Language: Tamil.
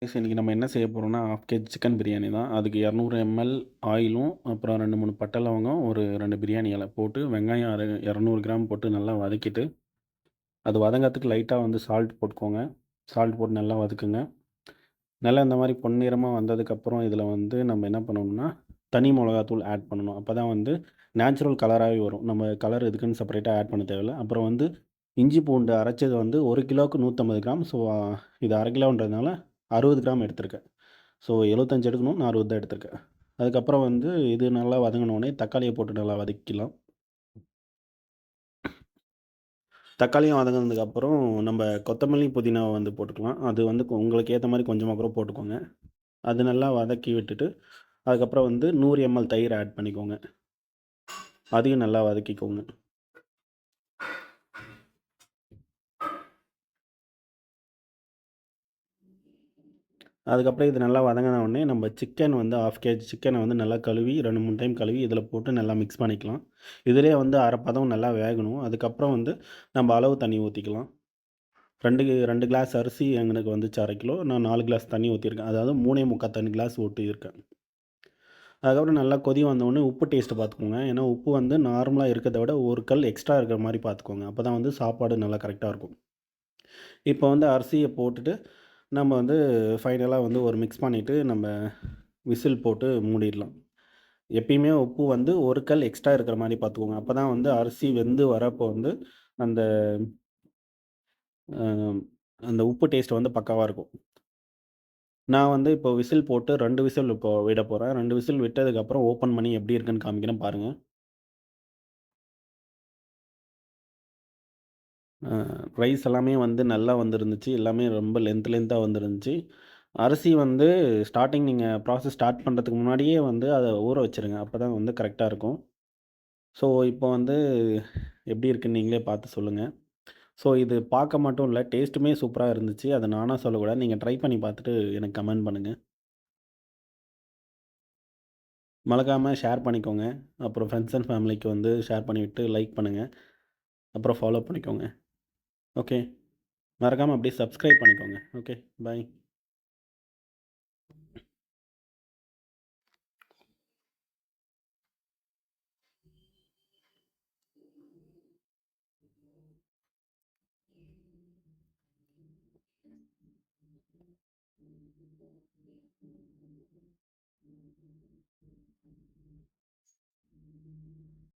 இன்னைக்கு நம்ம என்ன செய்ய போறோம்னா, 1/2 கேஜி சிக்கன் பிரியாணி தான். அதுக்கு 200 எம்எல் ஆயிலும், அப்புறம் 2, 3 பட்டை லவங்கம், ஒரு 2 பிரியாணி இலை போட்டு, வெங்காயம் 200 கிராம் போட்டு நல்லா வதக்கிட்டு, அது வதங்கறதுக்கு லைட்டா வந்து சால்ட் போட்டுக்கோங்க. சால்ட் போட்டு நல்லா வதக்குங்க. நல்லா இந்த மாரி பொன்னிறமா வந்ததுக்கப்புறம், இதில வந்து நம்ம என்ன பண்ணணும்னா, தனி மொளகாத்தூள் ஆட் பண்ணணும். அப்பதான் வந்து நேச்சுரல் கலராவே வரும். நம்ம கலர் இதுக்குன்னு செப்பரேட்டா ஆட் பண்ண தேவையில்ல. அப்புறம் வந்து இஞ்சி, பூண்டு அரைச்சது வந்து 1 கிலோவுக்கு 150 கிராம். ஸோ, இது 1/2 கிலோன்றதுனால 60 கிராம் எடுத்திருக்கேன். ஸோ 75 எடுக்கணும். நான் 60 தான் எடுத்திருக்கேன். அதுக்கப்புறம் வந்து இது நல்லா வதங்குனோனே, தக்காளிய போட்டு நல்லா வதக்கிக்கலாம். தக்காளியும் வதங்குனதுக்கப்புறம், நம்ப கொத்தமல்லி, புதினாவ வந்து போட்டுக்கலாம். அது வந்து உங்களுக்கு ஏத்த மாரி கொஞ்சமா கூட போட்டுக்கோங்க. அது நல்லா வதக்கி விட்டுட்டு, அதுக்கப்புறம் வந்து 100 எம்எல் தயிர் ஆட் பண்ணிக்கோங்க. அதையும் நல்லா வதக்கிக்கோங்க. அதுக்கப்புறம் இது நல்லா வதங்குன உடனே, நம்ம சிக்கன் வந்து 1/2 கேஜி சிக்கன வந்து நல்லா கழுவி 2, 3 டைம் கழுவி இதில போட்டு நல்லா மிக்ஸ் பண்ணிக்கலாம். இதிலேயே வந்து 1/2 பதம் நல்லா வேகணும். அதுக்கப்புறம் வந்து நம்ம அளவு தண்ணி ஊத்திக்கலாம். 2 கிளாஸ் அரிசி எங்களுக்கு வந்துச்சு 1/2 கிலோ. நான் 4 கிளாஸ் தண்ணி ஊத்தியிருக்கேன். அதாவது 3 1/4 தண்ணி கிளாஸ் ஊத்தியிருக்கேன். அதுக்கப்புறம் நல்லா கொதி வந்தவுடனே உப்பு டேஸ்ட் பார்த்துக்கோங்க. ஏன்னா உப்பு வந்து நார்மலா இருக்கிறத விட 1 கல் எக்ஸ்ட்ரா இருக்கிற மாரி பார்த்துக்கோங்க. அப்பதான் வந்து சாப்பாடு நல்லா கரெக்ட்டா இருக்கும். இப்போ வந்து அரிசிய போட்டுட்டு, நம்ம வந்து ஃபைனலா வந்து ஒரு மிக்ஸ் பண்ணிட்டு, நம்ம விசில் போட்டு மூடிடலாம். எப்பயுமே உப்பு வந்து 1 கல் எக்ஸ்ட்ரா இருக்கிற மாரி பார்த்துக்கோங்க. அப்பதான் வந்து அரிசி வெந்து வரப்போ வந்து, அந்த அ அந்த உப்பு டேஸ்ட் வந்து பக்காவா இருக்கும். நான் வந்து இப்போ விசில் போட்டு 2 விசில் இப்போ விடப்போறேன். 2 விசில் விட்டதுக்கப்புறம் ஓப்பன் பண்ணி எப்படி இருக்குன்னு காமிக்கிறேன் பாருங்க. அ ரைஸ் எல்லாமே வந்து நல்லா வந்திருந்துச்சு. எல்லாமே ரொம்ப லென்த்தா வந்திருந்துச்சு. அரிசி வந்து நீங்க ப்ராசஸ் ஸ்டார்ட் பண்றதுக்கு முன்னாடியே வந்து அத ஊற வச்சுருங்க. அப்பதான் வந்து கரெக்ட்டா இருக்கும். ஸோ, இப்போ வந்து எப்படி இருக்குன்னு நீங்களே பார்த்து சொல்லுங்க. ஸோ, இது பார்க்க மட்டும் இல்ல, டேஸ்ட்டுமே சூப்பரா இருந்துச்சு. அத நானா சொல்லக்கூடாது. நீங்க ட்ரை பண்ணி பார்த்துட்டு எனக்கு கமெண்ட் பண்ணுங்க. மறக்காம ஷேர் பண்ணிக்கோங்க. அப்புறம் ஃப்ரெண்ட்ஸ் அண்ட் ஃபேமிலிக்கு வந்து ஷேர் பண்ணிவிட்டு லைக் பண்ணுங்க. அப்புறம் ஃபாலோ பண்ணிக்கோங்க. ஓகே. மறக்காம அப்படியே சப்ஸ்கிரைப் பண்ணிக்கோங்க. ஓகே. பாய்.